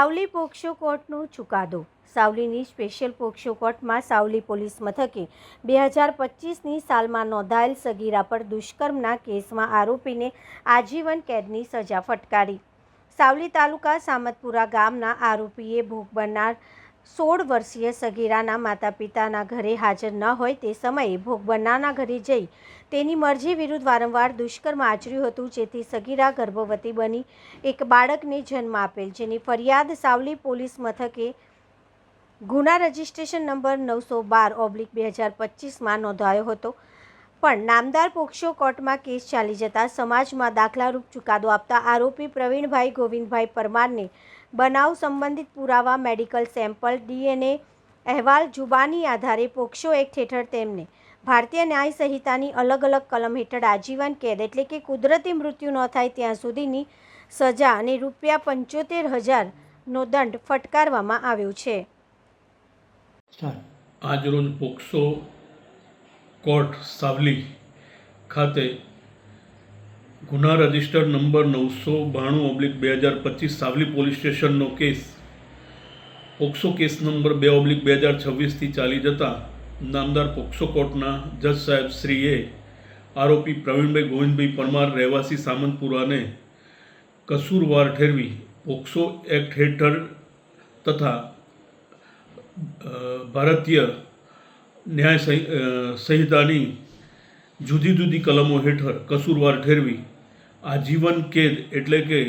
Savli POCSO કોર્ટનો ચુકાદો। સાવલીની special POCSO કોર્ટમાં Savli police મથકે 2025ની સાલમાં નોંધાયેલ સગીરા પર દુષ્કર્મના કેસમાં આરોપીને આજીવન કેદની સજા ફટકારી। સાવલી તાલુકા સામતપુરા ગામના આરોપીએ ભોગ બનનાર 16 વર્ષીય સગીરાના માતા પિતાના ઘરે હાજર ન હોય તે સમયે ભોગ બનનારના ઘરે જઈ તેની મરજી વિરુદ્ધ વારંવાર દુષ્કર્મ આચર્યું હતું, જેથી સગીરા ગર્ભવતી બની એક બાળકને જન્મ આપેલ, જેની ફરિયાદ સાવલી પોલીસ મથકે ગુના રજિસ્ટ્રેશન નંબર 912/2025માં નોંધાયો હતો। પણ નામદાર પોક્સો કોર્ટમાં કેસ ચાલી જતા સમાજમાં દાખલારૂપ ચુકાદો આપતા આરોપી પ્રવીણભાઈ ગોવિંદભાઈ પરમારને બનાવ સંબંધિત પુરાવા, મેડિકલ સેમ્પલ, DNA અહેવાલ જુબાની આધારે પોક્સો એક્ટ હેઠળ તેમને ભારતીય ન્યાય સંહિતાની અલગ અલગ કલમ હેઠળ આજીવન કેદ એટલે કે કુદરતી મૃત્યુ ન થાય ત્યાં સુધીની સજા અને ₹75,000નો દંડ ફટકારવામાં આવ્યો છે। આજરોજ પોક્સો કોર્ટ સાવલી ખાતે ગુના રજિસ્ટર નંબર 992/2025 સાવલી પોલીસ સ્ટેશનનો કેસ પોક્સો કેસ નંબર 2/2026થી ચાલી જતા નામદાર પોક્સો કોર્ટના જજ સાહેબ શ્રીએ આરોપી પ્રવીણભાઈ ગોવિંદભાઈ પરમાર રહેવાસી સામંતપુરાને કસૂરવાર ઠેરવી પોક્સો એક્ટ હેઠળ તથા ભારતીય ન્યાય સંહિતાની જુદી જુદી કલમો હેઠળ કસૂરવાર ઠેરવી આજીવન કેદ એટલે કે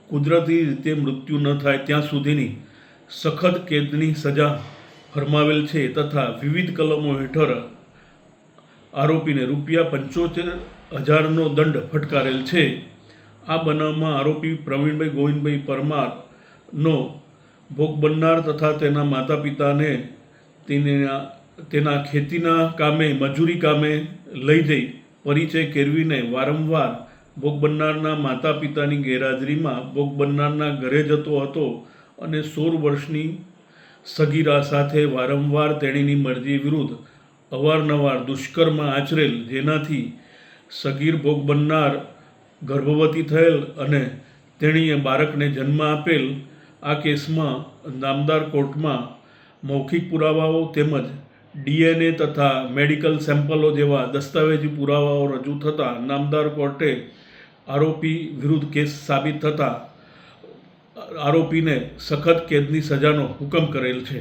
કુદરતી રીતે મૃત્યુ ન થાય ત્યાં સુધીની સખત કેદની સજા ફરમાવેલ છે તથા વિવિધ કલમો હેઠળ આરોપીને ₹75,000નો દંડ ફટકારેલ છે। આ બનાવમાં આરોપી પ્રવીણભાઈ ગોવિંદભાઈ પરમારનો ભોગ બનનાર તથા તેના માતા પિતાને તેના ખેતીના કામે, મજૂરી કામે લઈ જઈ પરિચય કેળવીને વારંવાર ભોગ બનનારના માતા પિતાની ગેરહાજરીમાં ભોગ બનનારના ઘરે જતો હતો અને 16 વર્ષની સગીરા સાથે વારંવાર તેણીની મરજી વિરુદ્ધ અવારનવાર દુષ્કર્મ આચરેલ, જેનાથી સગીર ભોગ બનનાર ગર્ભવતી થયેલ અને તેણીએ બાળકને જન્મ આપેલ। આ કેસમાં નામદાર કોર્ટમાં મૌખિક પુરાવાઓ તેમજ DNA તથા મેડિકલ સેમ્પલો જેવા દસ્તાવેજી પુરાવાઓ રજૂ થતાં નામદાર કોર્ટે આરોપી વિરુદ્ધ કેસ સાબિત થતાં આરોપીને સખત કેદની સજાનો હુકમ કરેલ છે।